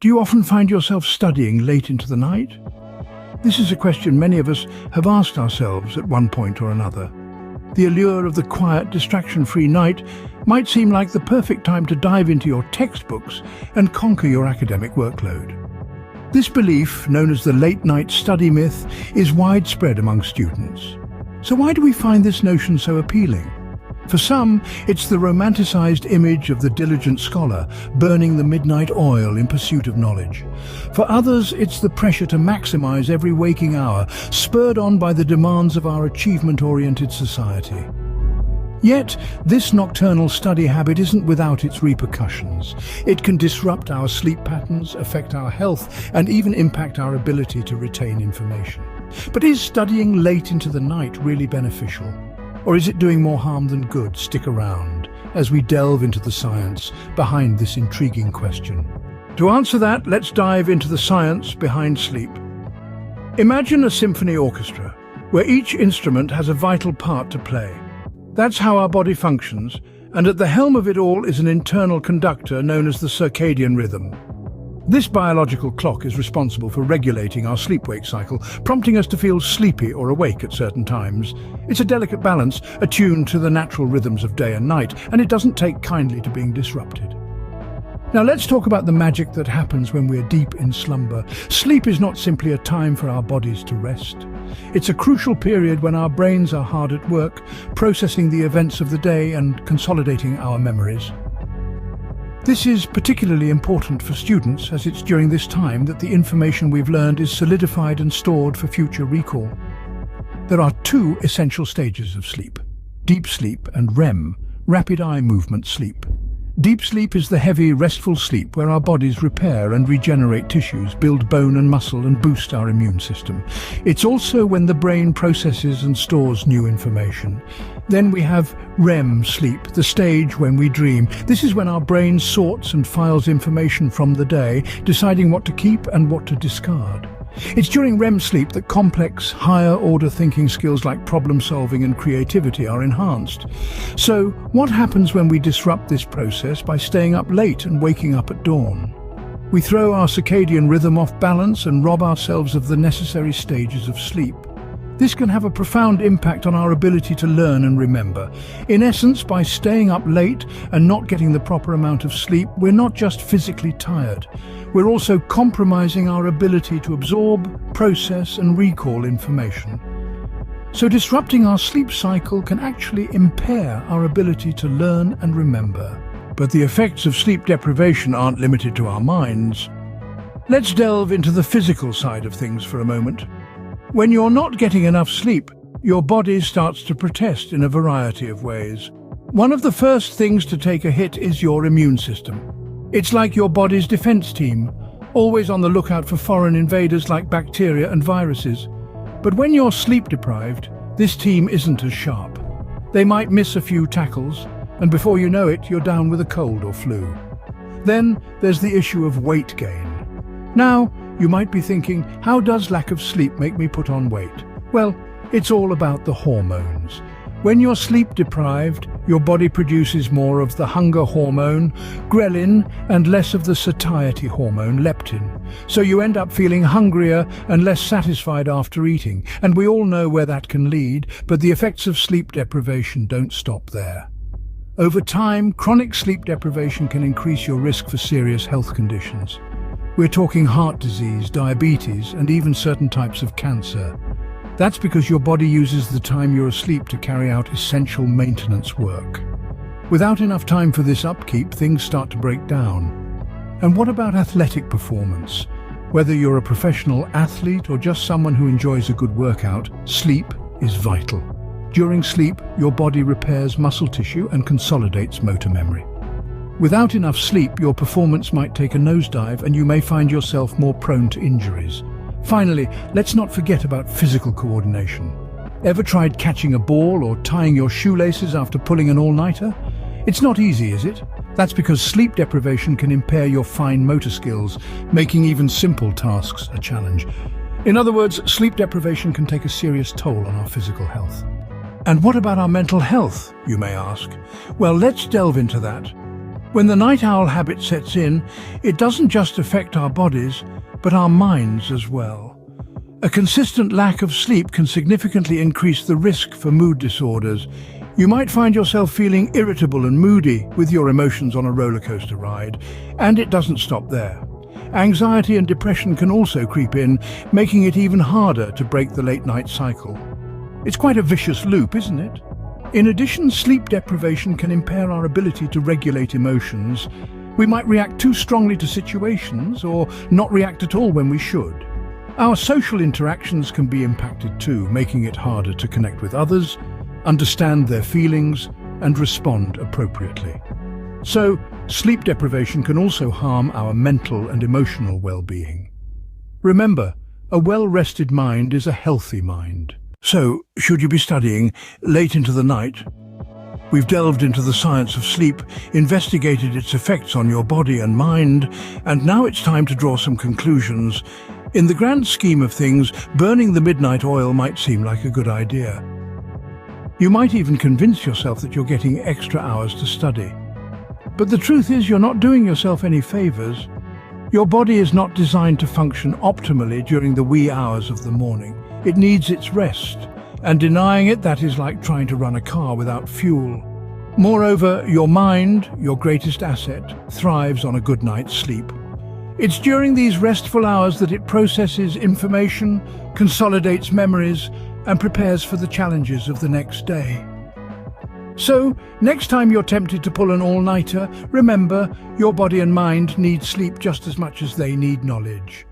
Do you often find yourself studying late into the night? This is a question many of us have asked ourselves at one point or another. The allure of the quiet, distraction-free night might seem like the perfect time to dive into your textbooks and conquer your academic workload. This belief, known as the late-night study myth, is widespread among students. So why do we find this notion so appealing? For some, it's the romanticized image of the diligent scholar burning the midnight oil in pursuit of knowledge. For others, it's the pressure to maximize every waking hour, spurred on by the demands of our achievement-oriented society. Yet, this nocturnal study habit isn't without its repercussions. It can disrupt our sleep patterns, affect our health, and even impact our ability to retain information. But is studying late into the night really beneficial? Or is it doing more harm than good? Stick around as we delve into the science behind this intriguing question. To answer that, let's dive into the science behind sleep. Imagine a symphony orchestra, where each instrument has a vital part to play. That's how our body functions, and at the helm of it all is an internal conductor known as the circadian rhythm. This biological clock is responsible for regulating our sleep-wake cycle, prompting us to feel sleepy or awake at certain times. It's a delicate balance, attuned to the natural rhythms of day and night, and it doesn't take kindly to being disrupted. Now let's talk about the magic that happens when we're deep in slumber. Sleep is not simply a time for our bodies to rest. It's a crucial period when our brains are hard at work, processing the events of the day and consolidating our memories. This is particularly important for students, as it's during this time that the information we've learned is solidified and stored for future recall. There are two essential stages of sleep: deep sleep and REM, rapid eye movement sleep. Deep sleep is the heavy, restful sleep where our bodies repair and regenerate tissues, build bone and muscle, and boost our immune system. It's also when the brain processes and stores new information. Then we have REM sleep, the stage when we dream. This is when our brain sorts and files information from the day, deciding what to keep and what to discard. It's during REM sleep that complex, higher-order thinking skills like problem-solving and creativity are enhanced. So, what happens when we disrupt this process by staying up late and waking up at dawn? We throw our circadian rhythm off balance and rob ourselves of the necessary stages of sleep. This can have a profound impact on our ability to learn and remember. In essence, by staying up late and not getting the proper amount of sleep, we're not just physically tired. We're also compromising our ability to absorb, process, and recall information. So disrupting our sleep cycle can actually impair our ability to learn and remember. But the effects of sleep deprivation aren't limited to our minds. Let's delve into the physical side of things for a moment. When you're not getting enough sleep, your body starts to protest in a variety of ways. One of the first things to take a hit is your immune system. It's like your body's defense team, always on the lookout for foreign invaders like bacteria and viruses. But when you're sleep deprived, this team isn't as sharp. They might miss a few tackles, and before you know it, you're down with a cold or flu. Then there's the issue of weight gain. Now, you might be thinking, how does lack of sleep make me put on weight? Well, it's all about the hormones. When you're sleep deprived, your body produces more of the hunger hormone, ghrelin, and less of the satiety hormone, leptin. So you end up feeling hungrier and less satisfied after eating. And we all know where that can lead, but the effects of sleep deprivation don't stop there. Over time, chronic sleep deprivation can increase your risk for serious health conditions. We're talking heart disease, diabetes, and even certain types of cancer. That's because your body uses the time you're asleep to carry out essential maintenance work. Without enough time for this upkeep, things start to break down. And what about athletic performance? Whether you're a professional athlete or just someone who enjoys a good workout, sleep is vital. During sleep, your body repairs muscle tissue and consolidates motor memory. Without enough sleep, your performance might take a nosedive and you may find yourself more prone to injuries. Finally, let's not forget about physical coordination. Ever tried catching a ball or tying your shoelaces after pulling an all-nighter? It's not easy, is it? That's because sleep deprivation can impair your fine motor skills, making even simple tasks a challenge. In other words, sleep deprivation can take a serious toll on our physical health. And what about our mental health, you may ask? Well, let's delve into that. When the night owl habit sets in, it doesn't just affect our bodies, but our minds as well. A consistent lack of sleep can significantly increase the risk for mood disorders. You might find yourself feeling irritable and moody with your emotions on a roller coaster ride, and it doesn't stop there. Anxiety and depression can also creep in, making it even harder to break the late-night cycle. It's quite a vicious loop, isn't it? In addition, sleep deprivation can impair our ability to regulate emotions. We might react too strongly to situations or not react at all when we should. Our social interactions can be impacted too, making it harder to connect with others, understand their feelings, and respond appropriately. So, sleep deprivation can also harm our mental and emotional well-being. Remember, a well-rested mind is a healthy mind. So, should you be studying late into the night? We've delved into the science of sleep, investigated its effects on your body and mind, and now it's time to draw some conclusions. In the grand scheme of things, burning the midnight oil might seem like a good idea. You might even convince yourself that you're getting extra hours to study. But the truth is, you're not doing yourself any favors. Your body is not designed to function optimally during the wee hours of the morning. It needs its rest, and denying it, that is like trying to run a car without fuel. Moreover, your mind, your greatest asset, thrives on a good night's sleep. It's during these restful hours that it processes information, consolidates memories, and prepares for the challenges of the next day. So, next time you're tempted to pull an all-nighter, remember, your body and mind need sleep just as much as they need knowledge.